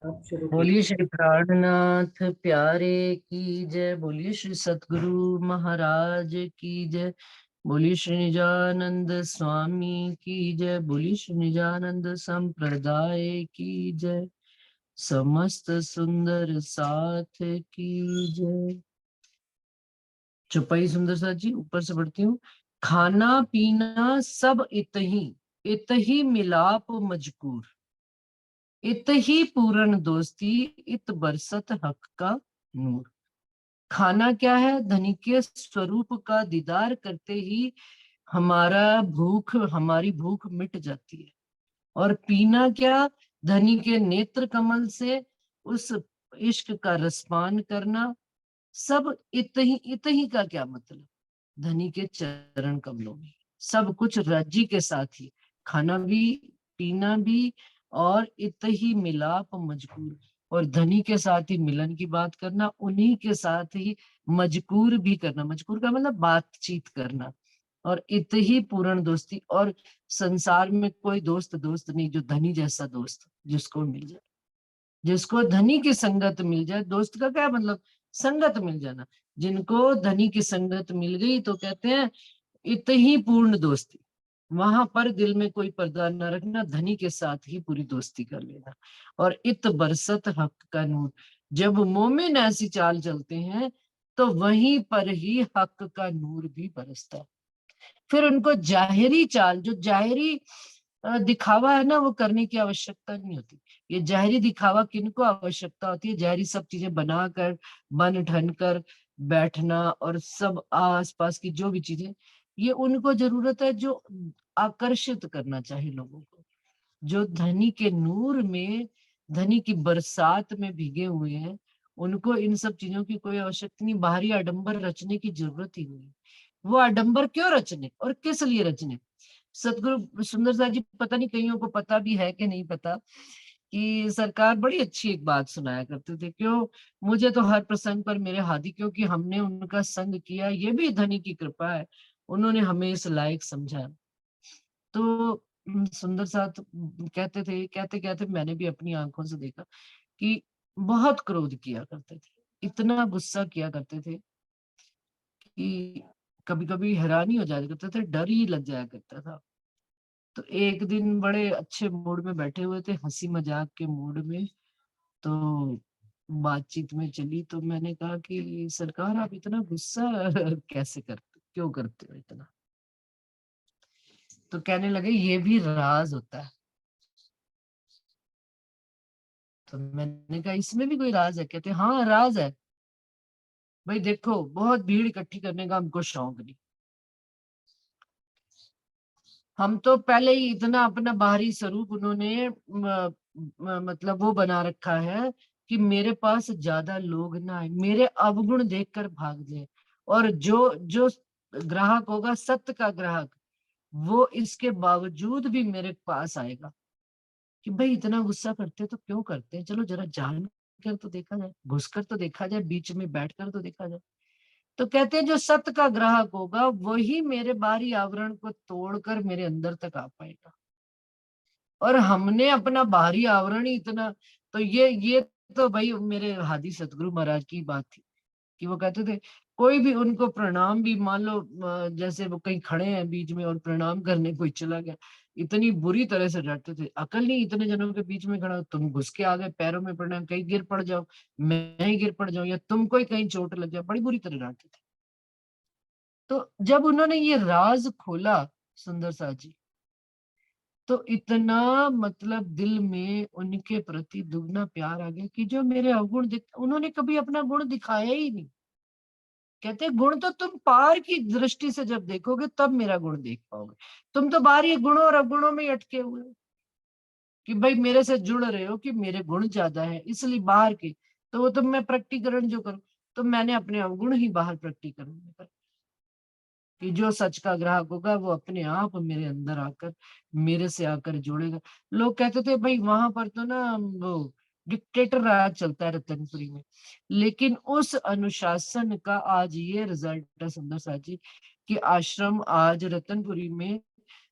आप शुरू बोलिए श्री प्राणनाथ प्यारे की जय। बोलिए श्री सतगुरु महाराज की जय। बोलिए श्री निजानंद स्वामी की जय। बोलिए श्री निजानंद संप्रदाय की जय। समस्त सुंदर साथ की जय। चौपाई सुंदर साथ जी ऊपर से पढ़ती हूँ। खाना पीना सब इत ही मिलाप मजकूर, इत ही पूर्ण दोस्ती, इत बरसत हक का नूर। खाना क्या है? धनी के स्वरूप का दीदार करते ही हमारी भूख मिट जाती है। और पीना क्या? धनी के नेत्र कमल से उस इश्क का रसपान करना। सब इत ही का क्या मतलब? धनी के चरण कमलों में सब कुछ राज्य के साथ ही, खाना भी, पीना भी, और इत ही मिलाप मजकूर, और धनी के साथ ही मिलन की बात करना, उन्हीं के साथ ही मजकूर भी करना। मजकूर का मतलब बातचीत करना। और इत ही पूर्ण दोस्ती, और संसार में कोई दोस्त दोस्त नहीं जो धनी जैसा दोस्त जिसको मिल जाए। जिसको धनी की संगत मिल जाए, दोस्त का क्या मतलब? संगत मिल जाना। जिनको धनी की संगत मिल गई तो कहते हैं इत ही पूर्ण दोस्ती। वहां पर दिल में कोई पर्दा न रखना, धनी के साथ ही पूरी दोस्ती कर लेना। और इत बरसत हक का नूर, जब मोमिन ऐसी चाल चलते हैं तो वहीं पर ही हक का नूर भी बरसता है। फिर उनको जाहिरी चाल, जो जाहिरी दिखावा है ना, वो करने की आवश्यकता नहीं होती। ये जाहिरी दिखावा किनको आवश्यकता होती है? जाहिरी सब चीजें बनाकर, बन ठन कर बैठना, और सब आसपास की जो भी चीजें, ये उनको जरूरत है जो आकर्षित करना चाहे लोगों को। जो धनी के नूर में, धनी की बरसात में भीगे हुए हैं, उनको इन सब चीजों की कोई आवश्यकता नहीं, बाहरी आडंबर रचने की जरूरत ही नहीं। वो आडंबर क्यों रचने और किस लिए रचने? सतगुरु सुंदर साहब जी, पता नहीं कईयों को पता भी है कि नहीं पता, कि सरकार बड़ी अच्छी एक बात सुनाया करते थे। क्यों? मुझे तो हर प्रसंग पर मेरे हाथी, क्योंकि हमने उनका संग किया, ये भी धनी की कृपा है, उन्होंने हमें इस लायक समझा। तो सुंदर साथ कहते थे, कहते कहते मैंने भी अपनी आंखों से देखा कि बहुत क्रोध किया करते थे, इतना गुस्सा किया करते थे कि कभी कभी हैरानी हो जाया करता था, डर ही लग जाया करता था। तो एक दिन बड़े अच्छे मूड में बैठे हुए थे, हंसी मजाक के मूड में, तो बातचीत में चली, तो मैंने कहा कि सरकार आप इतना गुस्सा कैसे करते, क्यों करते हो इतना? तो कहने लगे ये भी राज होता है। तो मैंने कहा इसमें भी कोई राज है? कहते हाँ राज है। भाई देखो, बहुत भीड़ इकट्ठी करने का हमको शौक नहीं। हम तो पहले ही इतना अपना बाहरी स्वरूप उन्होंने मतलब वो बना रखा है कि मेरे पास ज्यादा लोग ना आए, मेरे अवगुण देखकर भाग जाए। और जो जो ग्राहक होगा, सत्य का ग्राहक, वो इसके बावजूद भी मेरे पास आएगा। कि भाई इतना गुस्सा करते तो क्यों करते हैं? चलो जरा जान कर तो देखा जाए, घुसकर तो देखा जाए, बीच में बैठकर तो देखा जाए। तो कहते हैं जो सत्य का ग्राहक होगा वही मेरे बाहरी आवरण को तोड़कर मेरे अंदर तक आ पाएगा। और हमने अपना बाहरी आवरण ही इतना, तो ये तो भाई मेरे हादी सतगुरु महाराज की बात थी कि वो कहते थे कोई भी उनको प्रणाम भी, मान लो जैसे वो कहीं खड़े हैं बीच में और प्रणाम करने कोई चला गया, इतनी बुरी तरह से डरते थे। अकल नहीं, इतने जनों के बीच में खड़ा हो, तुम घुस के आ गए, पैरों में पड़ना, कहीं गिर पड़ जाओ, मैं ही गिर पड़ जाऊं, या तुमको ही कहीं चोट लग जाए, बड़ी बुरी तरह डांटते थे। तो जब उन्होंने ये राज खोला, सुंदर सा जी, तो इतना मतलब दिल में उनके प्रति दुगना प्यार आ गया कि जो मेरे अवगुण दिख, उन्होंने कभी अपना गुण दिखाया ही नहीं। कहते गुण तो तुम पार की दृष्टि से जब देखोगे तब मेरा गुण देख पाओगे। तुम तो बाहरी गुणों और अवगुणों में ही अटके हुए हो कि भाई मेरे से जुड़ रहे हो कि मेरे गुण ज्यादा है इसलिए बाहर के, तो वो तो मैं प्रकटीकरण जो करूं, तो मैंने अपने अवगुण ही बाहर प्रकटीकरण कि जो सच का ग्राहक होगा वो अपने आप मेरे अंदर आकर, मेरे से आकर जुड़ेगा। लोग कहते थे भाई वहां पर तो ना वो डिक्टेटर राज चलता है रतनपुरी में, लेकिन उस अनुशासन का आज ये रिजल्ट है सुंदर सा जी, कि आश्रम आज रतनपुरी में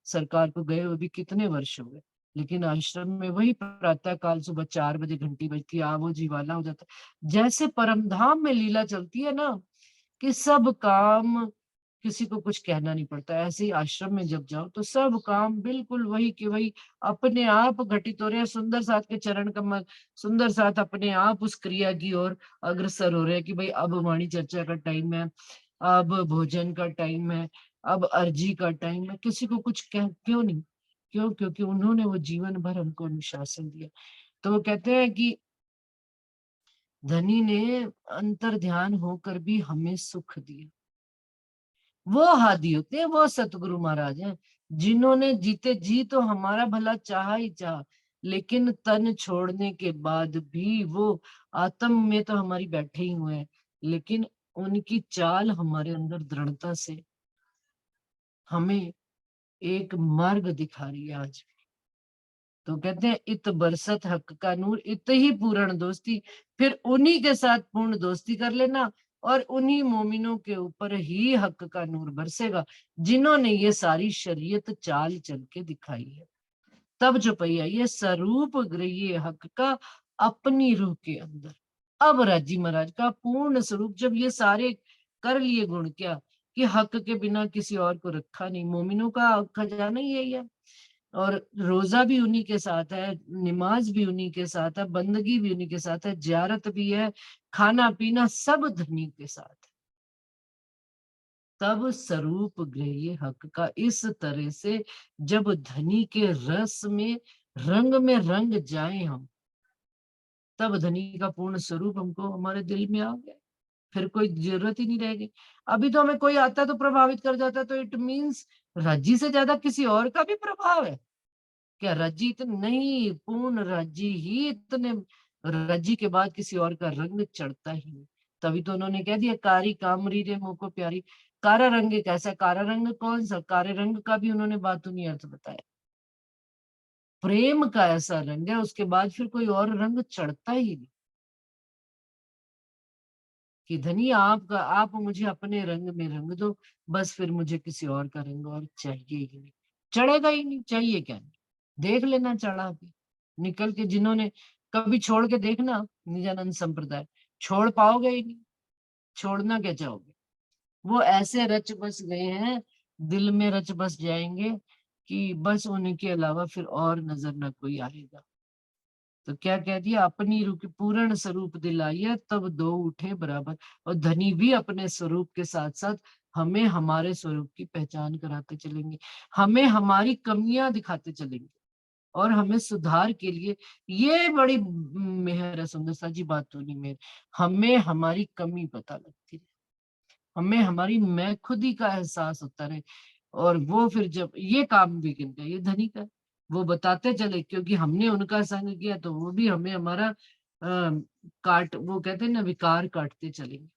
सरकार को गए हुए भी कितने वर्ष हो गए, लेकिन आश्रम में वही प्रातः काल सुबह 4 बजे घंटी बजती, आवो जीवाला हो जाता। जैसे परमधाम में लीला चलती है ना, कि सब काम किसी को कुछ कहना नहीं पड़ता, ऐसे ही आश्रम में जब जाओ तो सब काम बिल्कुल वही कि वही अपने आप घटित हो रहे हैं। सुंदर साथ के चरण कमल सुंदर साथ अपने आप उस क्रिया की ओर अग्रसर हो रहे हैं कि भाई अब वाणी चर्चा का टाइम है, अब भोजन का टाइम है, अब अर्जी का टाइम है। किसी को कुछ क्यों नहीं? क्यों? क्योंकि उन्होंने वो जीवन भर हमको अनुशासन दिया। तो वो कहते हैं कि धनी ने अंतर ध्यान होकर भी हमें सुख दिया। वो हादी होते हैं, वो सतगुरु महाराज हैं, जिन्होंने जीते जी तो हमारा भला चाहा ही चाहा, लेकिन तन छोड़ने के बाद भी वो आत्म में तो हमारी बैठे ही हुए हैं, लेकिन उनकी चाल हमारे अंदर दृढ़ता से हमें एक मार्ग दिखा रही है आज। तो कहते हैं इत बरसत हक का नूर, इत ही पूर्ण दोस्ती, फिर उन्हीं के साथ पूर्ण दोस्ती कर लेना, और उन्हीं मोमिनों के ऊपर ही हक का नूर बरसेगा, जिन्होंने ये सारी शरीयत चाल चल के दिखाई है। तब जो पहिया ये स्वरूप गृह्य हक का अपनी रूह के अंदर। अब राजी महाराज का पूर्ण स्वरूप, जब ये सारे कर लिए गुण, क्या कि हक के बिना किसी और को रखा नहीं, मोमिनों का खजाना ही यही है, और रोजा भी उन्हीं के साथ है, नमाज भी उन्हीं के साथ है, बंदगी भी उन्हीं के साथ है, जियारत भी है, खाना पीना सब धनी के साथ है। तब स्वरूप गृह्य हक का इस तरह से जब धनी के रस में रंग जाए हम, तब धनी का पूर्ण स्वरूप हमको हमारे दिल में आ गया, फिर कोई जरूरत ही नहीं रहेगी। अभी तो हमें कोई आता तो प्रभावित कर जाता, तो इट मीन्स रज्जी से ज्यादा किसी और का भी प्रभाव है क्या? रज्जी इतने नहीं, पूर्ण रज्जी ही इतने, रज्जी के बाद किसी और का रंग चढ़ता ही नहीं। तभी तो उन्होंने कह दिया कारी कामरी रे मुँह को प्यारी। कारा रंग एक ऐसा, कारा रंग कौन सा? कारे रंग का भी उन्होंने बातूनी अर्थ बताया। प्रेम का ऐसा रंग है, उसके बाद फिर कोई और रंग चढ़ता ही नहीं, कि धनी आपका, आप मुझे अपने रंग में रंग दो, बस फिर मुझे किसी और का रंग और चाहिए ही नहीं। चढ़ेगा ही नहीं, चाहिए क्या नहीं, देख लेना चढ़ा के निकल के। जिन्होंने कभी छोड़ के देखना निजानंद संप्रदाय, छोड़ पाओगे ही नहीं, छोड़ना क्या चाहोगे? वो ऐसे रच बस गए हैं, दिल में रच बस जाएंगे कि बस उनके अलावा फिर और नजर ना कोई आएगा। तो क्या कह दिया? अपनी रूह के पूर्ण स्वरूप दिलाइए, तब दो उठे बराबर। और धनी भी अपने स्वरूप के साथ साथ हमें हमारे स्वरूप की पहचान कराते चलेंगे, हमें हमारी कमियां दिखाते चलेंगे, और हमें सुधार के लिए, ये बड़ी मेहर है सुंदर सा जी, बात तो नहीं मेहर, हमें हमारी कमी पता लगती है, हमें हमारी मैं खुदी का एहसास होता रहे। और वो फिर जब ये काम भी करते हैं, ये धनी का, वो बताते चले, क्योंकि हमने उनका संग किया तो वो भी हमें हमारा काट, वो कहते हैं ना, विकार काटते चलेंगे।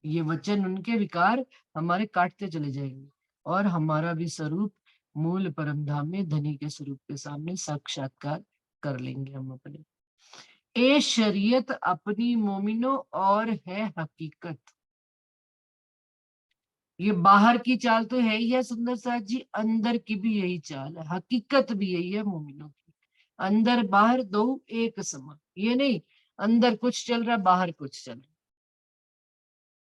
ये वचन उनके विकार हमारे काटते चले जाएंगे, और हमारा भी स्वरूप मूल परम धाम में धनी के स्वरूप के सामने साक्षात्कार कर लेंगे हम अपने। ए शरीयत अपनी मोमिनो और है हकीकत। ये बाहर की चाल तो है ही है सुंदर साथ जी, अंदर की भी यही चाल है, हकीकत भी यही है मोमिनों की। अंदर बाहर दो एक समान, ये नहीं अंदर कुछ चल रहा बाहर कुछ चल रहा,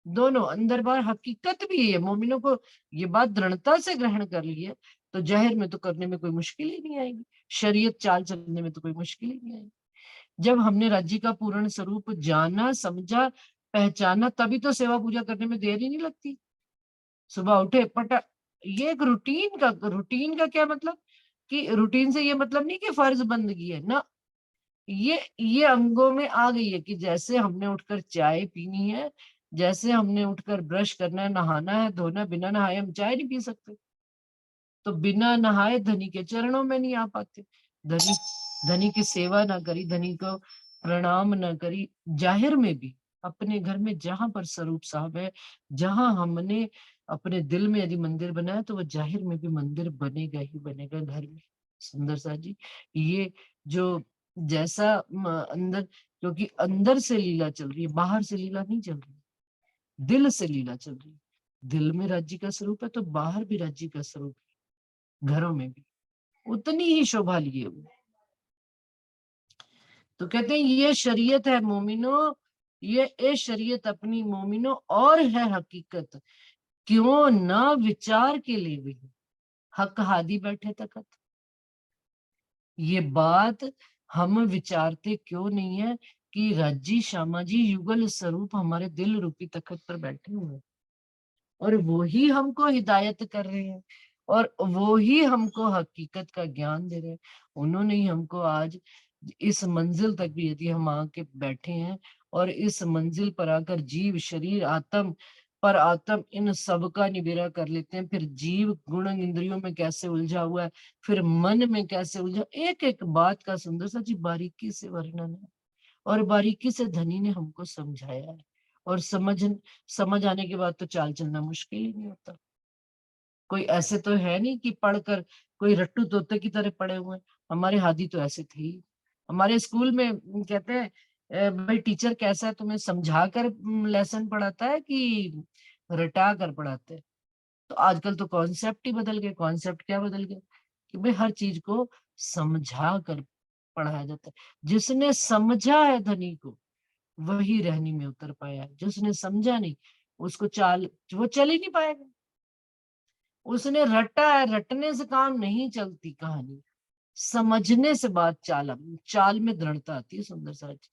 दोनों अंदर बाहर हकीकत भी यही है। मोमिनों को ये बात दृढ़ता से ग्रहण कर ली है, तो जाहिर में तो करने में कोई मुश्किल ही नहीं आएगी, शरीयत चाल चलने में तो कोई मुश्किल ही नहीं आएगी। जब हमने राज्य का पूर्ण स्वरूप जाना, समझा, पहचाना, तभी तो सेवा पूजा करने में देर ही नहीं लगती। सुबह उठे पटा, ये एक रूटीन का क्या मतलब, कि रूटीन से ये मतलब नहीं कि फर्ज बंदगी है ना, ये अंगों में आ गई है, कि जैसे हमने उठकर चाय पीनी है, जैसे हमने उठकर ब्रश करना है, नहाना है, धोना, बिना नहाए हम चाय नहीं पी सकते, तो बिना नहाए धनी के चरणों में नहीं आ पाते। धनी धनी की सेवा ना करी, धनी को प्रणाम ना करी, जाहिर में भी अपने घर में जहां पर स्वरूप साहब है, जहां हमने अपने दिल में यदि मंदिर बनाया, तो वो जाहिर में भी मंदिर बनेगा ही बनेगा घर में। सुंदर सा जी, ये जो जैसा अंदर, क्योंकि अंदर से लीला चल रही है, बाहर से लीला नहीं चल रही, दिल से लीला चल रही है। दिल में राज्य का स्वरूप है तो बाहर भी राज्य का स्वरूप है, घरों में भी। उतनी ही शोभा लिए हुए। तो कहते हैं ये शरीयत है मोमिनो, ये शरीयत अपनी मोमिनो और है हकीकत, क्यों ना विचार के लिए भी हक हादी बैठे तखत। ये बात हम विचारते क्यों नहीं है कि राजी श्यामा जी युगल स्वरूप हमारे दिल रूपी तखत पर बैठे हुए हैं, और वो ही हमको हिदायत कर रहे हैं, और वो ही हमको हकीकत का ज्ञान दे रहे हैं। उन्होंने ही हमको आज इस मंजिल तक भी यदि हम आके बैठे हैं, और इस मंजिल पर आकर जीव शरीर आत्म पर आत्म इन सब का निबेरा कर लेते हैं, फिर जीव गुण इंद्रियों में कैसे उलझा हुआ है, फिर मन में कैसे उलझा, एक एक बात का सुंदर सा जी बारीकी से वर्णन है, और बारीकी से धनी ने हमको समझाया है। और समझ आने के बाद तो चाल चलना मुश्किल ही नहीं होता। कोई ऐसे तो है नहीं कि पढ़कर कोई रट्टू तोते की तरह पड़े हुए हैं। हमारे हादी तो ऐसे थे ही। हमारे स्कूल में कहते हैं भाई टीचर कैसा है, तुम्हें समझा कर लेसन पढ़ाता है कि रटा कर पढ़ाते हैं? तो आजकल तो कॉन्सेप्ट ही बदल गए। कॉन्सेप्ट क्या बदल गए कि भाई हर चीज को समझा कर पढ़ाया जाता है। जिसने समझा है धनी को, वही रहनी में उतर पाया है। जिसने समझा नहीं, उसको चाल वो चल ही नहीं पाएगा। उसने रटा है, रटने से काम नहीं चलती कहानी, समझने से बात चाल चाल में दृढ़ता आती है। सुंदर सा जी।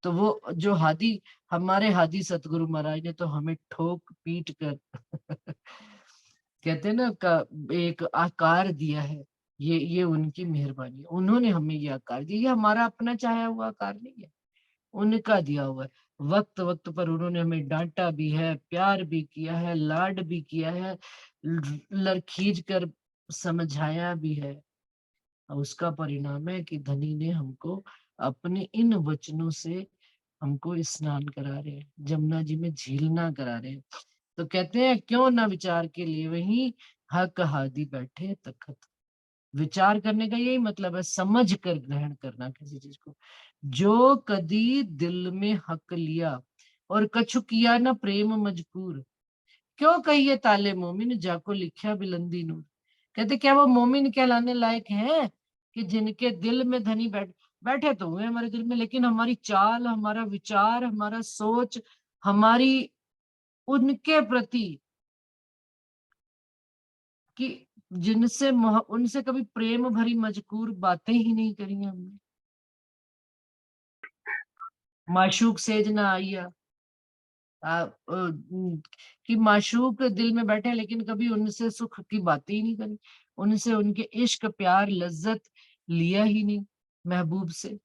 तो वो जो हादी, हमारे हादी सतगुरु महाराज ने तो हमें ठोक पीट कर कहते हैं ना का एक आकार दिया है। ये उनकी मेहरबानी है। उन्होंने हमें ये आकार दिया। ये हमारा अपना चाहा हुआ आकार नहीं है, उनका दिया हुआ है। वक्त वक्त पर उन्होंने हमें डांटा भी है, प्यार भी किया है, लाड भी किया है, लड़खींच कर समझाया भी है। और उसका परिणाम है कि धनी ने हमको अपने इन वचनों से हमको स्नान करा रहे हैं, जमुना जी में झीलना करा रहे हैं। तो कहते हैं क्यों ना विचार के लिए वही हक हादी बैठे तखत। विचार करने का यही मतलब है, समझ कर ग्रहण करना किसी चीज को। जो कदी दिल में हक लिया और कछु किया न प्रेम मजकूर, क्यों कहिए ताले मोमिन जाको लिखा बिलंदी नूर। कहते क्या वो मोमिन कहलाने लायक है कि जिनके दिल में धनी बैठे तो हुए हमारे दिल में, लेकिन हमारी चाल, हमारा विचार, हमारा सोच, हमारी उनके प्रति कि जिनसे उनसे कभी प्रेम भरी मजकूर बातें ही नहीं करी हैं हमने। माशूक सेज ना आइया, कि माशूक दिल में बैठे लेकिन कभी उनसे सुख की बातें ही नहीं करी, उनसे उनके इश्क प्यार लज्जत लिया ही नहीं महबूब से।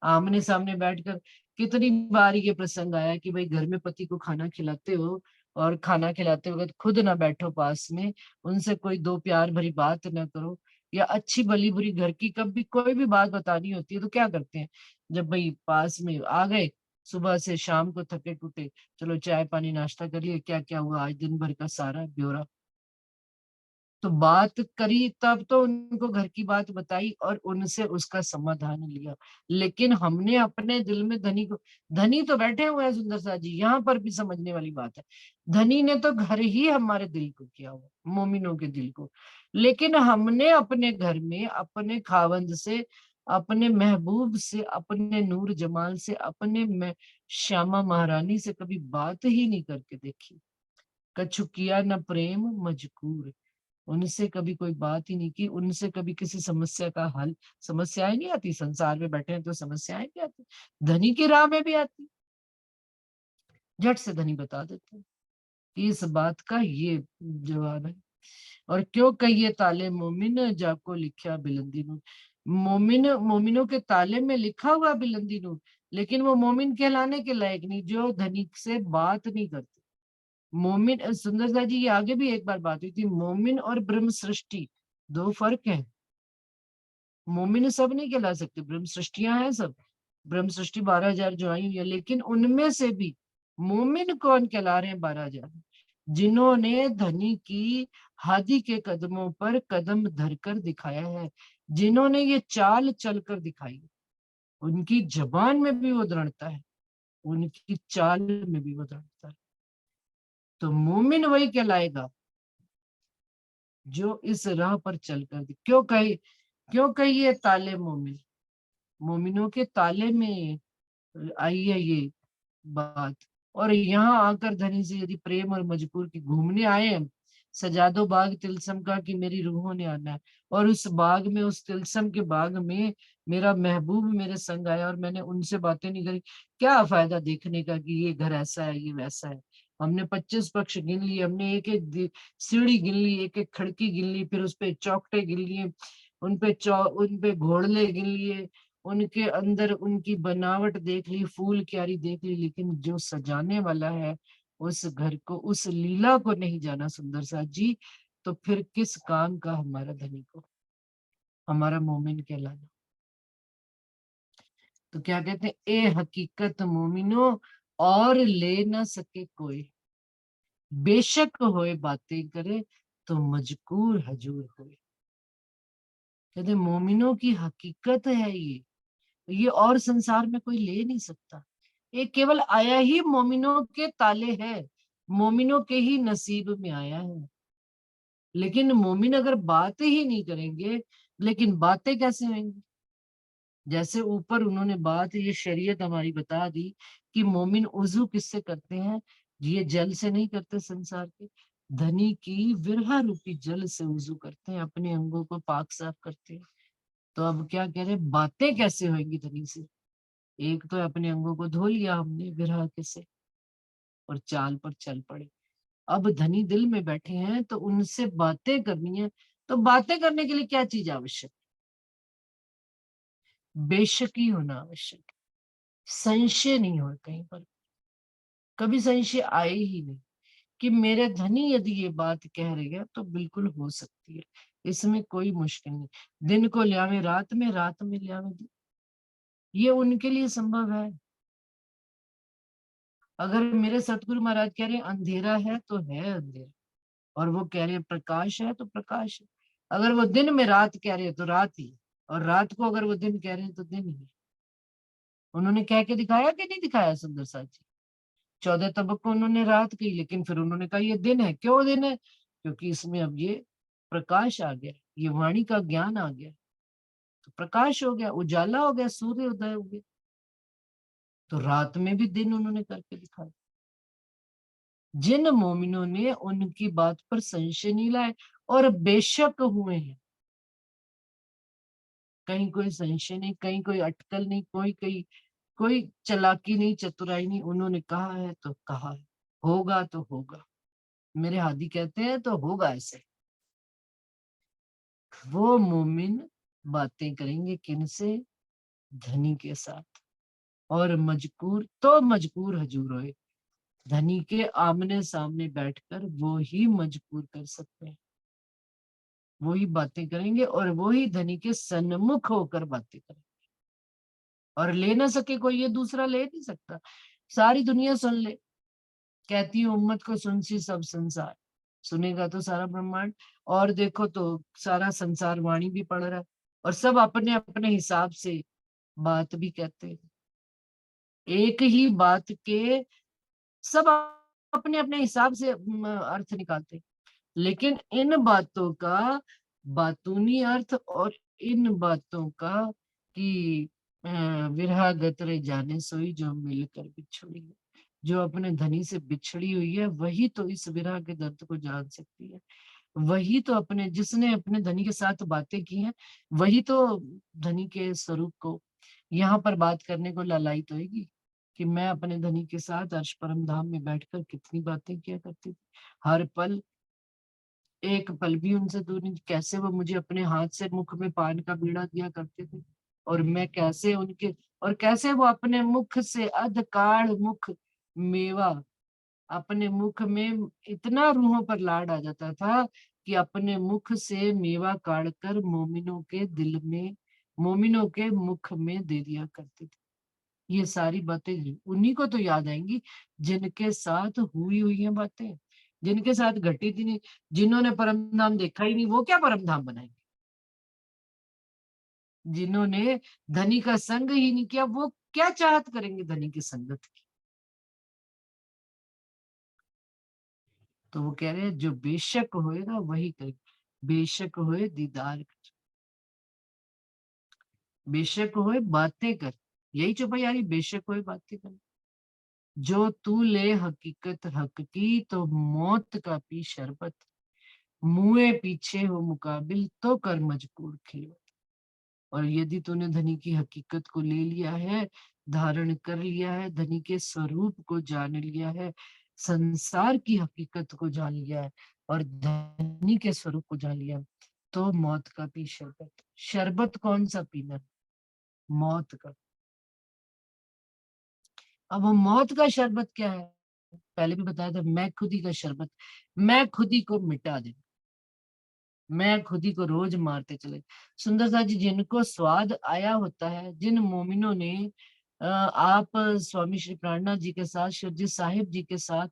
आमने सामने बैठकर कितनी बार ये प्रसंग आया कि भाई घर में पति को खाना खिलाते हो, और खाना खिलाते वक्त खुद ना बैठो पास में, उनसे कोई दो प्यार भरी बात ना करो, या अच्छी भली बुरी घर की कभी कोई भी बात बतानी होती है तो क्या करते हैं, जब भाई पास में आ गए, सुबह से शाम को थके टूटे, चलो चाय पानी नाश्ता कर लिए, क्या क्या हुआ आज दिन भर का सारा ब्यौरा, तो बात करी, तब तो उनको घर की बात बताई और उनसे उसका समाधान लिया। लेकिन हमने अपने दिल में धनी को, धनी तो बैठे हुए हैं सुंदर सा जी, यहाँ पर भी समझने वाली बात है। धनी ने तो घर ही हमारे दिल को किया हुआ, मोमिनों के दिल को, लेकिन हमने अपने घर में अपने खावंद से, अपने महबूब से, अपने नूर जमाल से, अपने में श्यामा महारानी से कभी बात ही नहीं करके देखी। कछु किया न प्रेम मजकूर, उनसे कभी कोई बात ही नहीं की, उनसे कभी किसी समस्या का हल, समस्याएं नहीं आती संसार में बैठे हैं तो समस्याएं भी आती, धनी की राह में भी आती, झट से धनी बता देते हैं कि इस बात का ये जवाब है। और क्यों कहिए ताले मोमिन जाको लिखा बिलंदी नूर, मोमिनों के ताले में लिखा हुआ बिलंदी नूर, लेकिन वो मोमिन कहलाने के लायक नहीं जो धनी से बात नहीं करते। मोमिन, सुंदर सा जी ये आगे भी एक बार बात हुई थी, मोमिन और ब्रह्म सृष्टि दो फर्क है। मोमिन सब नहीं कहला सकते, ब्रह्म सृष्टियां हैं सब, ब्रह्म सृष्टि 12,000 जो आई हुई है, लेकिन उनमें से भी मोमिन कौन कहला रहे हैं? 12,000 जिन्होंने धनी की हादी के कदमों पर कदम धरकर दिखाया है, जिन्होंने ये चाल चलकर दिखाई, उनकी जबान में भी वो दृढ़ता है, उनकी चाल में भी वो दृढ़ता है। तो मोमिन वही कहलाएगा जो इस राह पर चलकर क्यों कहिए ताले मोमिन, मोमिनों के ताले में आई है ये बात। और यहाँ आकर धनी से यदि प्रेम और मजबूर की घूमने आए हैं, सजा दो बाग तिलसम का कि मेरी रूहों ने आना है। और उस बाग में, उस तिलसम के बाग में मेरा महबूब मेरे संग आया और मैंने उनसे बातें नहीं करी, क्या फायदा देखने का कि ये घर ऐसा है, ये वैसा है। हमने 25 पक्ष गिन लिए, हमने एक एक सीढ़ी गिन ली, एक एक खिड़की गिन ली, फिर उस पे चौखटे गिन लिए, उन पे घोड़ले गिन लिए, उनके अंदर उनकी बनावट देख ली, फूल क्यारी देख ली, लेकिन जो सजाने वाला है उस घर को, उस लीला को नहीं जाना सुंदर साथ जी। तो फिर किस काम का हमारा धनी को, हमारा मोमिन कहलाना। तो क्या कहते हैं, ए हकीकत मोमिनो और ले ना सके कोई, बेशक होए बातें करे तो मजकूर हजूर होए। कहते मोमिनों की हकीकत है ये और संसार में कोई ले नहीं सकता। ये केवल आया ही मोमिनों के ताले है, मोमिनों के ही नसीब में आया है। लेकिन मोमिन अगर बातें ही नहीं करेंगे, लेकिन बातें कैसे होंगी। जैसे ऊपर उन्होंने बात, ये शरीयत हमारी बता दी कि मोमिन उजू किससे करते हैं, ये जल से नहीं करते संसार के, धनी की विरहा रूपी जल से उजू करते हैं, अपने अंगों को पाक साफ करते हैं। तो अब क्या कह रहे हैं, बातें कैसे होंगी धनी से। एक तो अपने अंगों को धो लिया हमने विरह के से और चाल पर चल पड़े। अब धनी दिल में बैठे हैं तो उनसे बातें करनी है। तो बातें करने के लिए क्या चीज आवश्यक, बेशकी होना आवश्यक, संशय नहीं हो कहीं पर, कभी संशय आए ही नहीं कि मेरे धनी यदि ये बात कह रही है तो बिल्कुल हो सकती है, इसमें कोई मुश्किल नहीं। दिन को लियावे रात में, रात में लियावे दिन, ये उनके लिए संभव है। अगर मेरे सतगुरु महाराज कह रहे हैं अंधेरा है तो है अंधेरा, और वो कह रहे हैं प्रकाश है तो प्रकाश है। अगर वो दिन में रात कह रहे हैं तो रात ही, और रात को अगर वो दिन कह रहे हैं तो दिन ही। उन्होंने कह के दिखाया कि नहीं दिखाया सुंदर साथ जी। 14 तबक को उन्होंने रात की, लेकिन फिर उन्होंने कहा ये दिन है। क्यों दिन है, क्योंकि इसमें अब ये प्रकाश आ गया, ये वाणी का ज्ञान आ गया, तो प्रकाश हो गया, उजाला हो गया, सूर्य उदय हो गया। तो रात में भी दिन उन्होंने करके दिखाया। जिन मोमिनों ने उनकी बात पर संशय नहीं लाए और बेशक हुए हैं, कहीं कोई संशय नहीं, कहीं कोई अटकल नहीं, कोई चालाकी नहीं, चतुराई नहीं, उन्होंने कहा है तो कहा है, होगा तो होगा। मेरे हादी कहते हैं तो होगा ऐसे। वो मोमिन बातें करेंगे किनसे, धनी के साथ। और मजबूर हजूर होए, धनी के आमने सामने बैठकर वो ही मजबूर कर सकते हैं, वो ही बातें करेंगे और वो ही धनी के सन्मुख होकर बातें करेंगे। और ले ना सके कोई, ये दूसरा ले नहीं सकता। सारी दुनिया सुन ले, कहती हूँ उम्मत को सुन सी सब संसार, सुनेगा तो सारा ब्रह्मांड। और देखो तो सारा संसार वाणी भी पढ़ रहा है, और सब अपने अपने हिसाब से बात भी कहते हैं, एक ही बात के सब अपने अपने हिसाब से अर्थ निकालते हैं। लेकिन इन बातों का बातूनी अर्थ, और इन बातों का कि विरहा गतरे जाने सोई जो मिलकर बिछड़ी है, जो अपने धनी से बिछड़ी हुई है वही तो इस विरह के दर्द को जान सकती है। वही तो अपने, जिसने अपने धनी के साथ बातें की हैं, वही तो धनी के स्वरूप को यहाँ पर बात करने को लालायित होगी कि मैं अपने धनी के साथ अर्श परम धाम में बैठकर कितनी बातें किया करती थी। हर पल, एक पल भी उनसे दूर नहीं, कैसे वो मुझे अपने हाथ से मुख में पान का बीड़ा दिया करते थे, और मैं कैसे उनके, और कैसे वो अपने मुख से अधकाल मुख मेवा, अपने मुख में इतना रूहों पर लाड आ जाता था कि अपने मुख से मेवा काट कर मोमिनों के दिल में, मोमिनों के मुख में दे दिया करते थे। ये सारी बातें उन्हीं को तो याद आएंगी जिनके साथ हुई हुई हैं बातें, जिनके साथ घटी थी नहीं। जिन्होंने परम धाम देखा ही नहीं वो क्या परम धाम बनाएंगे, जिन्होंने धनी का संग ही नहीं किया वो क्या चाहत करेंगे धनी की संगत की। तो वो कह रहे हैं जो बेशक होएगा वही करेगा। बेशक होए दीदार कर, बेशक होए बातें कर, यही चौपाई आ रही, बेशक होए बातें कर। जो तू ले हकीकत हक की तो मौत का पी शरबत, मुए पीछे हो मुकाबिल तो कर मजबूर खिलवत। और यदि तूने धनी की हकीकत को ले लिया है, धारण कर लिया है, धनी के स्वरूप को जान लिया है, संसार की हकीकत को जान लिया है और धनी के स्वरूप को जान लिया, तो मौत का पी शरबत। शरबत कौन सा पीना? मौत का। अब वो मौत का शरबत क्या है? पहले भी बताया था, मैं खुदी का शरबत, मैं खुदी को मिटा दे, मैं खुदी को रोज मारते चले। सुंदर सा जी, जिनको स्वाद आया होता है, जिन मोमिनों ने आप स्वामी श्री प्राणनाथ जी के साथ, शिवजी साहिब जी के साथ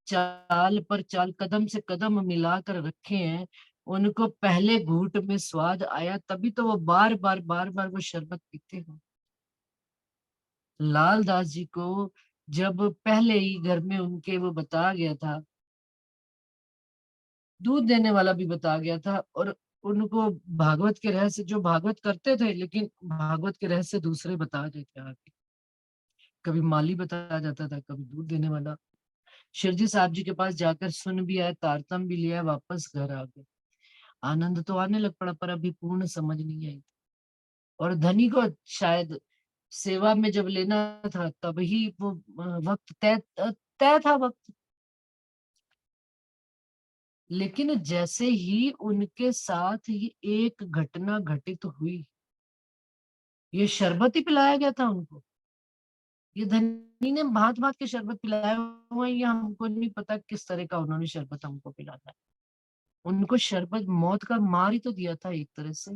चाल पर चाल, कदम से कदम मिलाकर रखे हैं, उनको पहले घूंट में स्वाद आया, तभी तो वो बार बार बार बार वो शरबत पीते हैं। लाल दास जी को जब पहले ही घर में उनके वो बताया गया था, दूध देने वाला भी बता गया था, और उनको भागवत के रहस्य, जो भागवत करते थे लेकिन भागवत के रहस्य दूसरे बता देते आके, कभी माली बताया जाता था, कभी दूध देने वाला। शिवजी साहब जी के पास जाकर सुन भी आए, तारतम भी लिया, वापस घर आ गए। आनंद तो आने लग पड़ा, पर अभी पूर्ण समझ नहीं आई। और धनी को शायद सेवा में जब लेना था तभी वो वक्त तय तय था वक्त। लेकिन जैसे ही उनके साथ ये एक घटना घटित हुई, ये शरबत ही पिलाया गया था उनको, ये धनी ने भांत भांत के शरबत पिलाया हुआ है, ये हमको नहीं पता किस तरह का उन्होंने शरबत हमको पिलाया है। उनको शरबत मौत का मार ही तो दिया था एक तरह से।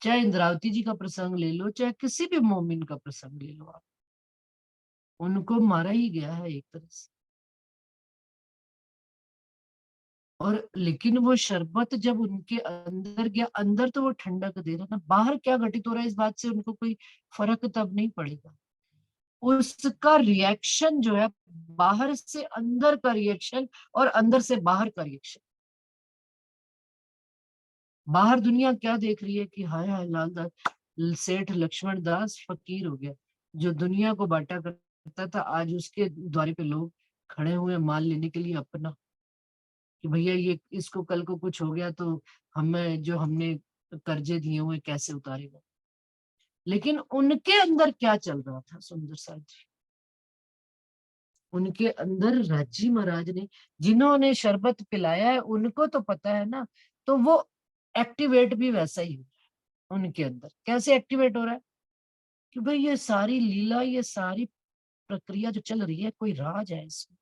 चाहे इंद्रावती जी का प्रसंग ले लो, चाहे किसी भी मोमिन का प्रसंग ले लो आप, उनको मारा ही गया है एक तरह से। और लेकिन वो शरबत जब उनके अंदर गया, अंदर तो वो ठंडक दे रहा था, बाहर क्या घटित हो रहा है इस बात से उनको कोई फर्क तब नहीं पड़ेगा। उसका रिएक्शन जो है, बाहर से अंदर का रिएक्शन और अंदर से बाहर का रिएक्शन। बाहर दुनिया क्या देख रही है कि हाय हाय लाल दास, सेठ लक्ष्मण दास फकीर हो गया, जो दुनिया को बांटा करता था आज उसके द्वारे पे लोग खड़े हुए माल लेने के लिए अपना, कि भैया ये इसको कल को कुछ हो गया तो हमें जो हमने कर्जे दिए हुए कैसे उतारेगा। लेकिन उनके अंदर क्या चल रहा था सुंदर साथ जी, उनके अंदर राजी महाराज ने, जिन्होंने शरबत पिलाया है उनको तो पता है ना, तो वो एक्टिवेट भी वैसा ही हो रहा है उनके अंदर। कैसे एक्टिवेट हो रहा है? कि भाई ये सारी लीला, ये सारी प्रक्रिया जो चल रही है, कोई राज है इसमें।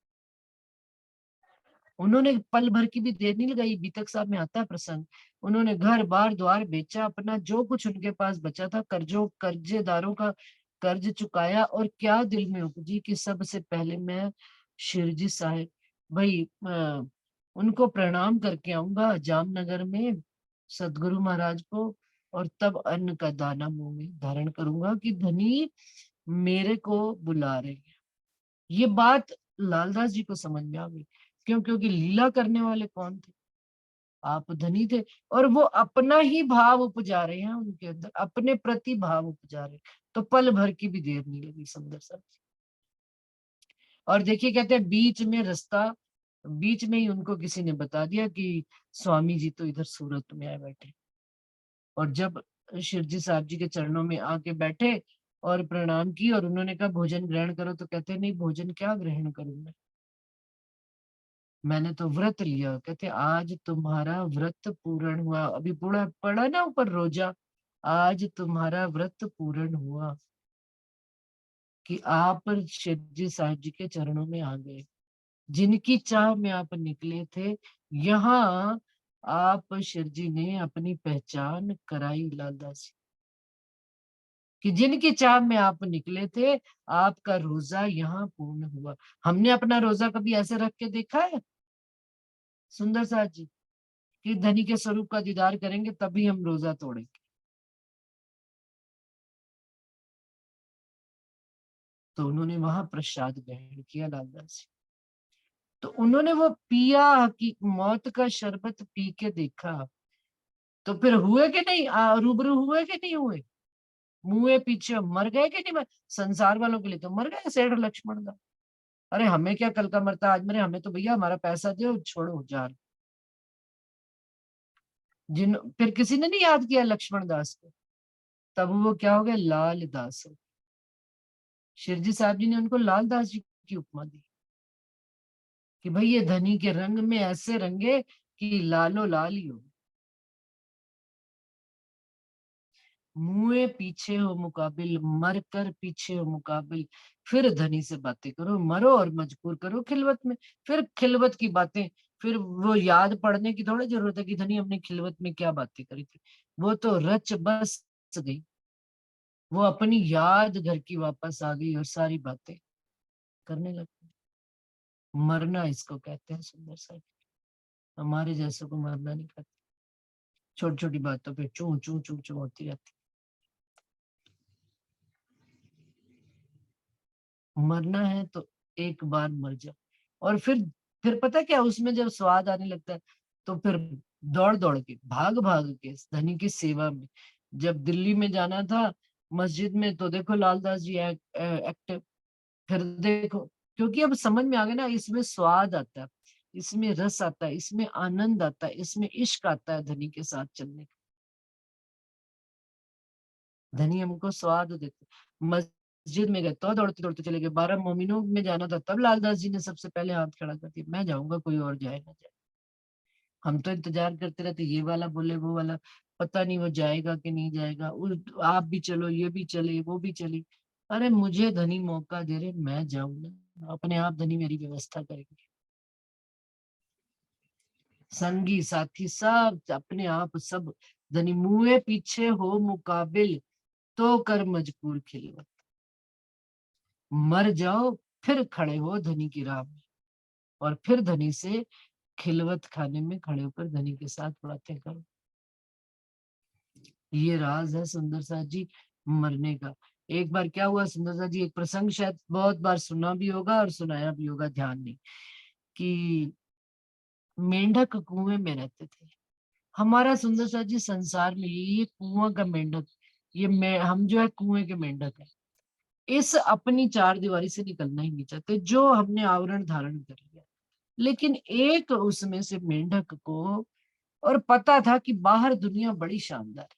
उन्होंने पल भर की भी देर नहीं लगाई, बीतक साहब में आता है प्रसंग, उन्होंने घर बार द्वार बेचा, अपना जो कुछ उनके पास बचा था, कर्जेदारों का कर्ज चुकाया, और क्या दिल में उपजी कि सबसे पहले मैं शिरजी साहिब, भाई उनको प्रणाम करके आऊंगा जामनगर में सदगुरु महाराज को, और तब अन्न का दाना मुंह में धारण करूंगा कि धनी मेरे को बुला रहे हैं। ये बात लालदास जी को समझ में आ गई। क्यों? क्योंकि लीला करने वाले कौन थे? आप धनी थे, और वो अपना ही भाव उपजा रहे हैं उनके अंदर, अपने प्रति भाव उपजा रहे हैं। तो पल भर की भी देर नहीं लगी सुंदर सा। और देखिए, कहते हैं बीच में रास्ता, बीच में ही उनको किसी ने बता दिया कि स्वामी जी तो इधर सूरत में आए बैठे। और जब शिवजी साहब जी के चरणों में आके बैठे और प्रणाम की, और उन्होंने कहा भोजन ग्रहण करो, तो कहते नहीं, भोजन क्या ग्रहण करूं मैंने तो व्रत लिया। कहते आज तुम्हारा व्रत पूर्ण हुआ, अभी पूरा पड़ा ना ऊपर रोजा, आज तुम्हारा व्रत पूर्ण हुआ कि आप शिव जी साहब जी के चरणों में आ गए। जिनकी चाह में आप निकले थे, यहाँ आप शिव जी ने अपनी पहचान कराई लालदास, कि जिनकी चाह में आप निकले थे, आपका रोजा यहाँ पूर्ण हुआ। हमने अपना रोजा कभी ऐसे रख के देखा है सुंदर साथ जी, कि धनी के स्वरूप का दीदार करेंगे तभी हम रोजा तोड़ेंगे? तो उन्होंने वहां प्रसाद ग्रहण किया लालदास जी। तो उन्होंने वो पिया कि मौत का शरबत पी के देखा, तो फिर हुए कि नहीं, रूबरू हुए कि नहीं हुए, मुए पीछे मर गए कि नहीं संसार वालों के लिए तो मर गए सेठ लक्ष्मण दास। अरे हमें क्या कल का मरता आज मरे, हमें तो भैया हमारा पैसा दो छोड़ो जान। जिन फिर किसी ने नहीं याद किया लक्ष्मण दास को, तब वो क्या हो गया, लाल दास हो। शिरजी साहब जी ने उनको लाल दास जी की उपमा दी कि भाई ये धनी के रंग में ऐसे रंगे कि लालो लाल ही हो। मुए पीछे हो मुकाबिल, मर कर पीछे हो मुकाबिल, फिर धनी से बातें करो, मरो और मजबूर करो खिलवत में। फिर खिलवत की बातें, फिर वो याद पढ़ने की थोड़ी जरूरत है कि धनी हमने खिलवत में क्या बातें करी थी, वो तो रच बस गई, वो अपनी याद घर की वापस आ गई और सारी बातें करने लगी। मरना इसको कहते हैं सुंदर सा, हमारे जैसों को मरना नहीं कहते। छोटी छोटी बातों पे चू चू चू चू होती रहती। मरना है तो एक बार मर जाओ, और फिर पता क्या, उसमें जब स्वाद आने लगता है तो फिर दौड़ दौड़ के भाग भाग के धनी की सेवा में। जब दिल्ली में जाना था मस्जिद में, तो देखो लालदास जी एक्टिव। फिर देखो, क्योंकि अब समझ में आ गया ना, इसमें स्वाद आता है, इसमें रस आता है, इसमें आनंद आता है, इसमें इश्क आता है धनी के साथ चलने का। धनी हमको स्वाद देते। मस्जिद में गए तो दौड़ते दौड़ते चले गए, 12 मोमिनों में जाना था तब लालदास जी ने सबसे पहले हाथ खड़ा कर दिया, मैं जाऊंगा कोई और जाए ना जाए। हम तो इंतजार करते रहते, ये वाला बोले वो वाला, पता नहीं वो जाएगा कि नहीं जाएगा, आप भी चलो, ये भी चले वो भी चली। अरे मुझे धनी मौका दे रहे, मैं जाऊं ना, अपने आप धनी मेरी व्यवस्था करेंगे। संगी साथी सब अपने आप सब, धनी मुए पीछे हो मुकाबिल, तो कर मजबूर खिलवत, मर जाओ फिर खड़े हो धनी की राह में, और फिर धनी से खिलवत खाने में खड़े होकर धनी के साथ बातें करो। ये राज है सुंदर सा जी मरने का। एक बार क्या हुआ सुंदर सा जी, एक प्रसंग शायद बहुत बार सुना भी होगा और सुनाया भी होगा, ध्यान नहीं, कि मेंढक कुएं में रहते थे। हमारा सुंदर सा जी संसार में ये कुआं का मेंढक, हम जो है कुएं के मेंढक है। इस अपनी चार दीवारी से निकलना ही नहीं चाहते, जो हमने आवरण धारण कर लिया। लेकिन एक उसमें से मेंढक को और पता था कि बाहर दुनिया बड़ी शानदार है,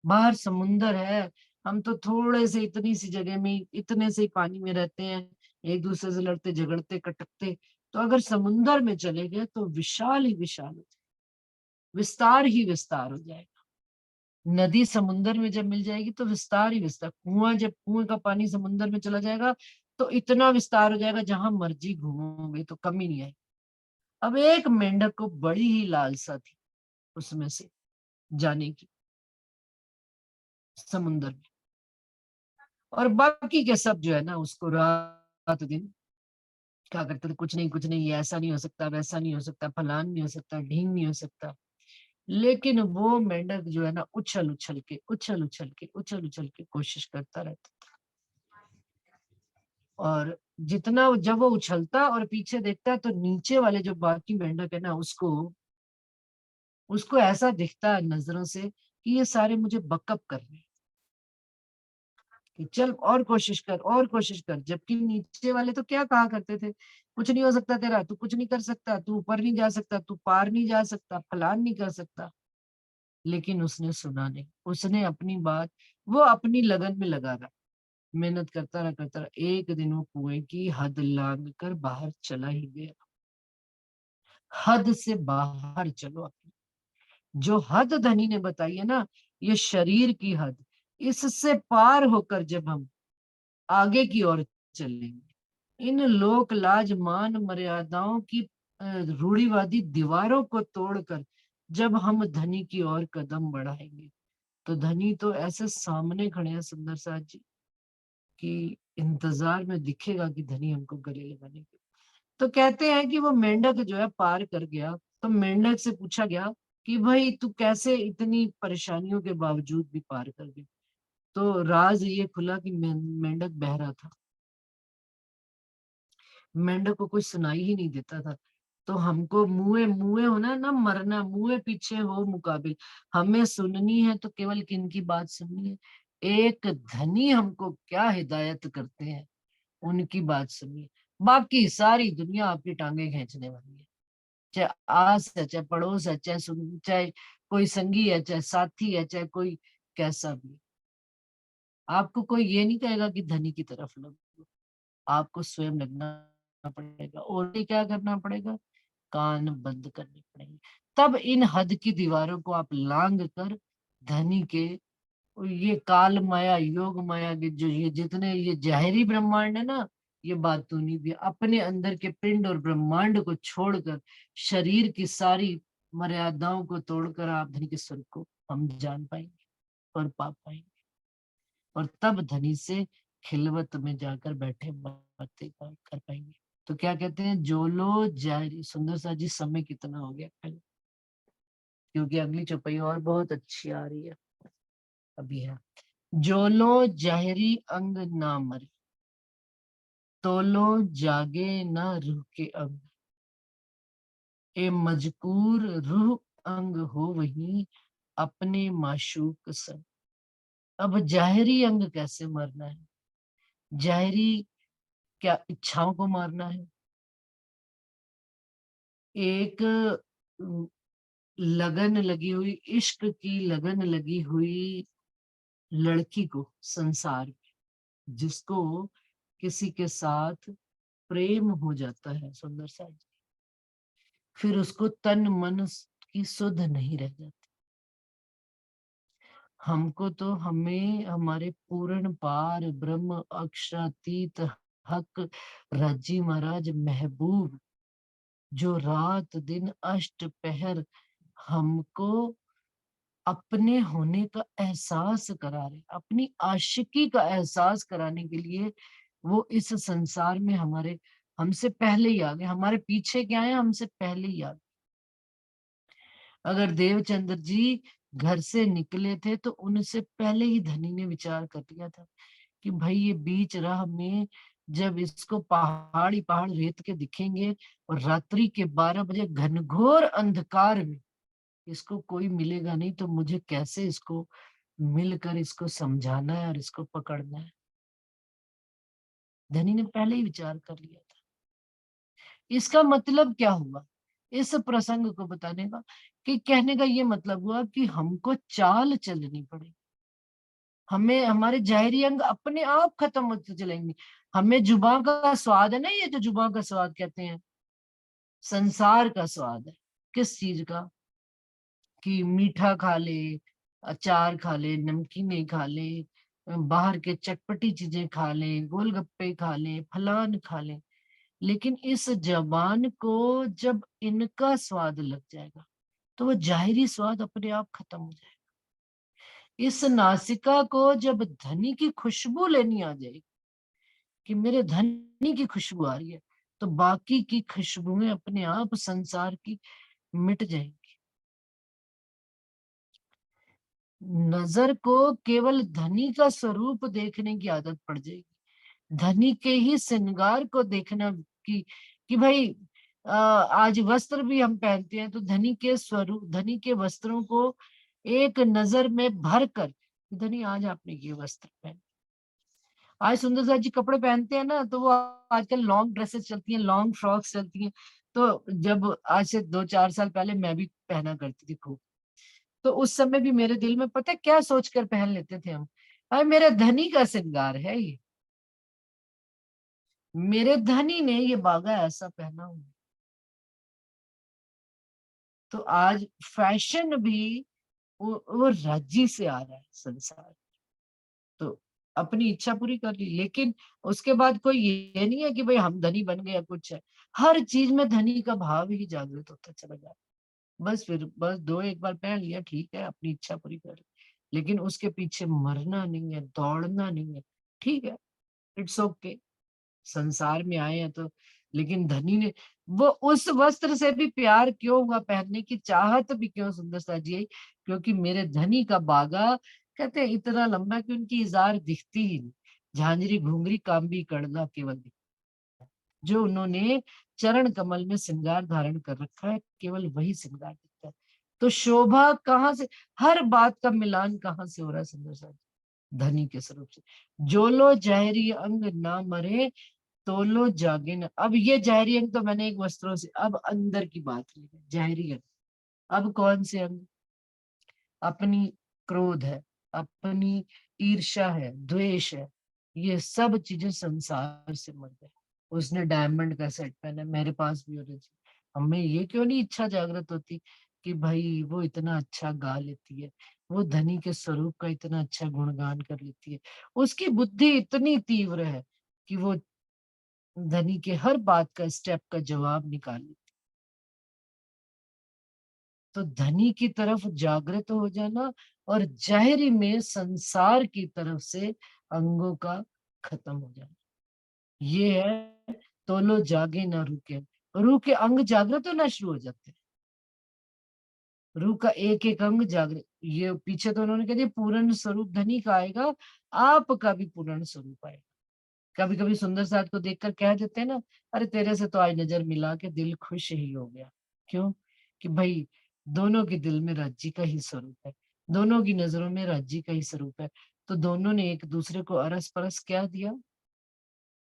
बाहर समुंदर है, हम तो थोड़े से इतनी सी जगह में इतने से ही पानी में रहते हैं, एक दूसरे से लड़ते झगड़ते कटकते। तो अगर समुंदर में चले गए तो विशाल ही विशाल हो जाए, विस्तार ही विस्तार हो जाएगा। नदी समुंदर में जब मिल जाएगी तो विस्तार ही विस्तार, कुआं जब कुएं का पानी समुंदर में चला जाएगा तो इतना विस्तार हो जाएगा, जहां मर्जी घूमोगे तो कमी नहीं आएगी। अब एक मेंढक को बड़ी ही लालसा थी उसमें से जाने की, समुंदर में। और बाकी के सब जो है ना, उसको रात दिन क्या करते थे, कुछ नहीं कुछ नहीं, ये ऐसा नहीं हो सकता, वैसा नहीं हो सकता, फलान नहीं हो सकता, ढींग नहीं हो सकता। लेकिन वो मेंढक जो है ना, उछल उछल के उछल उछल के उछल उछल के कोशिश करता रहता। और जितना जब वो उछलता और पीछे देखता, तो नीचे वाले जो बाकी मेंढक है ना, उसको उसको ऐसा दिखता है नजरों से कि ये सारे मुझे बकअप कर रहे हैं, कि चल और कोशिश कर और कोशिश कर। जबकि नीचे वाले तो क्या कहा करते थे, कुछ नहीं हो सकता तेरा, तू कुछ नहीं कर सकता, तू ऊपर नहीं जा सकता, तू पार नहीं जा सकता, फलान नहीं कर सकता। लेकिन उसने सुना नहीं, उसने अपनी बात, वो अपनी लगन में लगा रहा, मेहनत करता रहा। एक दिन वो कुएं की हद लांग कर बाहर चला ही गया। हद से बाहर चलो अपनी, जो हद धनी ने बताई है ना, ये शरीर की हद, इससे पार होकर जब हम आगे की ओर चलेंगे, इन लोक लाज मान मर्यादाओं की रूढ़िवादी दीवारों को तोड़कर जब हम धनी की ओर कदम बढ़ाएंगे, तो धनी तो ऐसे सामने खड़े हैं सुंदर साथ जी, कि इंतजार में दिखेगा कि धनी हमको गले लगाने के। तो कहते हैं कि वो मेंढक जो है पार कर गया, तो मेंढक से पूछा गया कि भाई तू कैसे इतनी परेशानियों के बावजूद भी पार कर गया। तो राज ये खुला कि मेंढक बहरा था। मेंढक को कुछ सुनाई ही नहीं देता था। तो हमको मुए मुए होना ना, मरना मुए पीछे हो मुकाबिल, हमें सुननी है तो केवल किनकी बात सुननी है? एक धनी हमको क्या हिदायत करते हैं, उनकी बात सुनिए। बाकी सारी दुनिया आपकी टांगे खींचने वाली है, चाहे आस है, चाहे पड़ोस है, चाहे कोई संगी है, चाहे साथी है, चाहे कोई कैसा भी। आपको कोई ये नहीं कहेगा कि धनी की तरफ लगो, आपको स्वयं लगना पड़ेगा। और ये क्या करना पड़ेगा? कान बंद करने पड़ेंगे। तब इन हद की दीवारों को आप लांग कर धनी के, ये काल माया, योग माया के जो ये जितने ये जाहिरी ब्रह्मांड है ना, ये बातूनी भी अपने अंदर के पिंड और ब्रह्मांड को छोड़कर, शरीर की सारी मर्यादाओं को तोड़कर आप धनी के स्वर्ग को हम जान पाएंगे और पा पाएंगे। और तब धनी से खिलवत में जाकर बैठे बातें कर पाएंगे। तो क्या कहते हैं, जो लो जाहिरी। सुंदर सा जी समय कितना हो गया पहले, क्योंकि अगली चौपाई और बहुत अच्छी आ रही है अभी है। जो लो जाहिरी अंग ना मरे, तो लो जागे ना रूह के अंग, ए मजकूर रूह अंग हो वही अपने माशूक संग। अब जाहिरी अंग कैसे मरना है? जाहिरी क्या इच्छाओं को मारना है? एक लगन लगी हुई, इश्क की लगन लगी हुई लड़की को संसार में, जिसको किसी के साथ प्रेम हो जाता है सुंदर सा, फिर उसको तन मन की सुध नहीं रह जाती। हमको तो हमें हमारे पूर्ण पार ब्रह्म अक्षरातीत हक राजी महाराज महबूब, जो रात दिन अष्ट पहर हमको अपने होने का एहसास करा रहे, अपनी आशिकी का एहसास कराने के लिए वो इस संसार में हमारे, हमसे पहले ही आ गए। हमारे पीछे क्या है, हमसे पहले ही आ गए। अगर देवचंद्र जी घर से निकले थे तो उनसे पहले ही धनी ने विचार कर लिया था कि भाई ये बीच राह में जब इसको पहाड़ ही पहाड़ रेत के दिखेंगे और रात्रि के 12 बजे घनघोर अंधकार में इसको कोई मिलेगा नहीं, तो मुझे कैसे इसको मिलकर इसको समझाना है और इसको पकड़ना है। धनी ने पहले ही विचार कर लिया था। इसका मतलब क्या हुआ इस प्रसंग को बताने का, कि कहने का ये मतलब हुआ कि हमको चाल चलनी पड़ेगी। हमें हमारे जाहिरी अंग अपने आप खत्म होते चलेंगे। हमें जुबान का स्वाद है ना, ये जो जुबान का स्वाद कहते हैं, संसार का स्वाद है। किस चीज का? कि मीठा खा ले, अचार खा ले, नमकीने खा ले, बाहर के चटपटी चीजें खा ले, गोलगप्पे खा ले, फलान खा ले। लेकिन इस जबान को जब इनका स्वाद लग जाएगा तो वो जाहिरी स्वाद अपने आप खत्म हो जाएगा। इस नासिका को जब धनी की खुशबू लेनी आ जाएगी कि मेरे धनी की खुशबू आ रही है, तो बाकी की खुशबुएं अपने आप संसार की मिट जाएंगी। नजर को केवल धनी का स्वरूप देखने की आदत पड़ जाएगी, धनी के ही श्रृंगार को देखना कि भाई आज वस्त्र भी हम पहनते हैं तो धनी के स्वरूप, धनी के वस्त्रों को एक नजर में भर कर, धनी आज आपने ये वस्त्र पहने। आज सुंदर सा जी कपड़े पहनते हैं ना, तो वो आजकल लॉन्ग ड्रेसेस चलती हैं, लॉन्ग फ्रॉक्स चलती हैं। तो जब आज से 2-4 साल पहले मैं भी पहना करती थी खूब, तो उस समय भी मेरे दिल में पता है क्या सोच कर पहन लेते थे हम, अरे मेरे धनी का श्रृंगार है ये, मेरे धनी ने ये बागा ऐसा पहना हुआ। तो आज फैशन भी वो राज्य से आ रहा है संसार। तो अपनी इच्छा पूरी कर ली, लेकिन उसके बाद कोई ये नहीं है कि भाई हम धनी बन गए या कुछ है। हर चीज में धनी का भाव ही जागृत होता चला जाता। बस फिर बस दो एक बार पहन लिया, ठीक है, अपनी इच्छा पूरी कर ली, लेकिन उसके पीछे मरना नहीं है, दौड़ना नहीं है। ठीक है, इट्स ओके, संसार में आए हैं तो। लेकिन धनी ने वो उस वस्त्र से भी प्यार क्यों हुआ, पहनने की चाहत भी क्यों सुंदरता जी, क्योंकि मेरे धनी का बागा, कहते हैं इतना लंबा कि उनकी इजार दिखती ही नहीं, झांझरी घुंघरी काम भी कड़ला केवल दिखता। जो उन्होंने चरण कमल में श्रृंगार धारण कर रखा है, केवल वही श्रृंगार दिखता है। तो शोभा कहाँ से, हर बात का मिलान कहाँ से हो रहा है सुंदर साहब? धनी के स्वरूप से। जो लो जहरी अंग ना मरे, तो लो जागे न। अब ये जहरी अंग तो मैंने एक वस्त्रों से, अब अंदर की बात ली है, जहरी अंग। अब कौन से अंग? अपनी क्रोध है, अपनी ईर्ष्या है, द्वेष है, ये सब चीजें संसार से मर गए। उसने डायमंड का सेट पहना, मेरे पास भी होना चाहिए। हमें ये क्यों नहीं इच्छा जागृत होती कि भाई वो इतना अच्छा गा लेती है, वो धनी के स्वरूप का इतना अच्छा गुणगान कर लेती है, उसकी बुद्धि इतनी तीव्र है कि वो धनी के हर बात का, स्टेप का जवाब निकाल लेती। तो धनी की तरफ जागृत हो जाना और जाहिरी में संसार की तरफ से अंगों का खत्म हो जाना, ये है तोलो जागे ना रुके। रूह के अंग जागृत होना शुरू हो जाते हैं, रूह का एक एक अंग जागृत। ये पीछे तो उन्होंने कह दिया पूर्ण स्वरूप धनी का आएगा, आपका भी पूर्ण स्वरूप आएगा। कभी कभी सुंदर साथ को देखकर कह देते हैं ना, अरे तेरे से तो आज नजर मिला के दिल खुश ही हो गया। क्यों? कि भाई दोनों के दिल में राज्य का ही स्वरूप है, दोनों की नजरों में राज्य का ही स्वरूप है। तो दोनों ने एक दूसरे को अरस परस क्या दिया?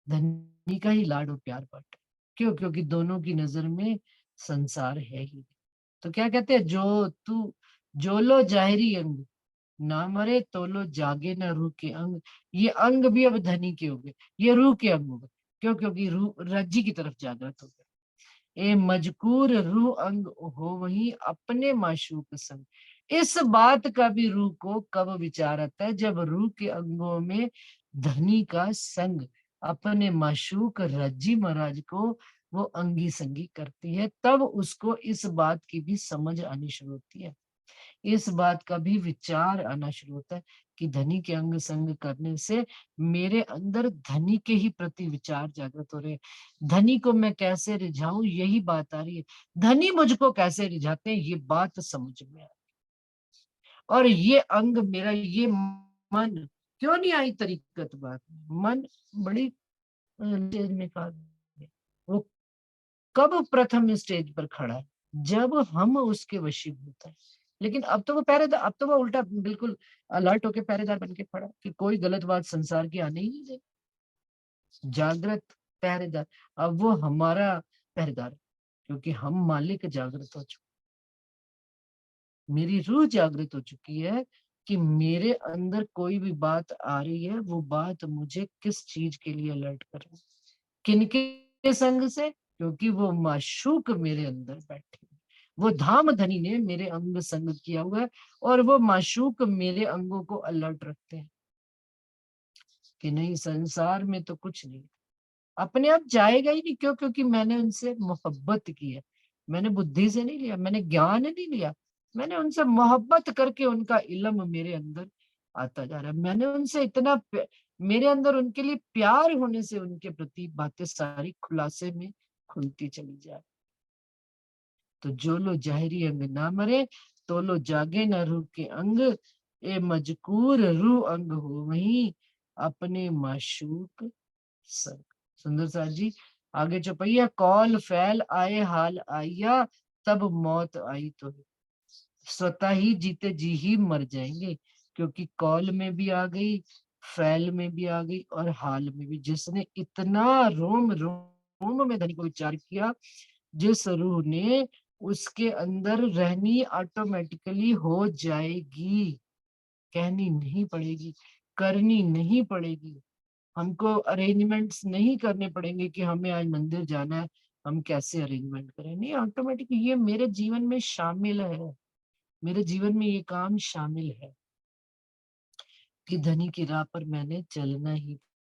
धनी का ही लाड और प्यार बांटा। क्यों? क्योंकि दोनों की नजर में संसार है ही। तो क्या कहते हैं, जो तू जो लो जाहिरी अंग ना मरे, तो लो जागे ना रूह के अंग। ये अंग भी अब धनी के हो गए, ये रूह के अंग हो गए। क्यों? क्योंकि रूह रज्जी की तरफ जागृत हो गए। ए मजकूर रूह अंग हो वही अपने माशूक संग। इस बात का भी रूह को कब विचार आता है? जब रूह के अंगों में धनी का संग अपने माशूक रज्जी महाराज को वो अंगी संगी करती है, तब उसको इस बात की भी समझ आनी शुरू होती है, इस बात का भी विचार आना शुरू होता है कि धनी के अंग संग करने से मेरे अंदर धनी के ही प्रति विचार जागृत हो रहे हैं। धनी को मैं कैसे रिझाऊं, यही बात आ रही है। धनी मुझको कैसे रिझाते हैं, ये बात समझ में आ। और ये अंग मेरा, ये मन, क्यों नहीं आई तरीकत बात? मन बड़ी स्टेज में कहा, वो कब प्रथम स्टेज पर खड़ा है? जब हम उसके वशीभूत हैं। लेकिन अब तो वो पहरेदार, अब तो वो उल्टा बिल्कुल अलर्ट होके पहरेदार बन के खड़ा कि कोई गलत बात संसार की आने ही नहीं दे। जागृत पहरेदार, अब वो हमारा पहरेदार है, क्योंकि हम मालिक जागृत हो चुके, मेरी रूह जागृत हो चुकी है कि मेरे अंदर कोई भी बात आ रही है, वो बात मुझे किस चीज के लिए अलर्ट कर रही है, किनके संग से? क्योंकि वो माशूक मेरे अंदर बैठे, वो धाम धनी ने मेरे अंग संग किया हुआ है, और वो माशूक मेरे अंगों को अलर्ट रखते हैं कि नहीं, संसार में तो कुछ नहीं, अपने आप जाएगा ही नहीं। क्यों? क्योंकि मैंने उनसे मोहब्बत की है, मैंने बुद्धि से नहीं लिया, मैंने ज्ञान नहीं लिया, मैंने उनसे मोहब्बत करके उनका इल्म मेरे अंदर आता जा रहा है। मैंने उनसे इतना मेरे अंदर उनके लिए प्यार होने से उनके प्रति बातें सारी खुलासे में खुलती चली जा। तो जो लो जाहिरी अंग ना मरे, तो लो जागे न रूह के अंग। ए मजकूर रूह अंग हो वही अपने माशूक संग। सुंदर साथ जी आगे चौपैया, कौल फैल आए हाल आइया, तब मौत आई तो स्वतः ही जीते जी ही मर जाएंगे। क्योंकि कौल में भी आ गई, फैल में भी आ गई, और हाल में भी। जिसने इतना रोम रोम में धनी को विचार किया, जिस रूह ने, उसके अंदर रहनी ऑटोमेटिकली हो जाएगी, कहनी नहीं पड़ेगी, करनी नहीं पड़ेगी। हमको अरेंजमेंट्स नहीं करने पड़ेंगे कि हमें आज मंदिर जाना है, हम कैसे अरेंजमेंट करें, नहीं, ऑटोमेटिक ये मेरे जीवन में शामिल है, मेरे जीवन में ये काम शामिल है कि धनी की राह पर मैंने चलना ही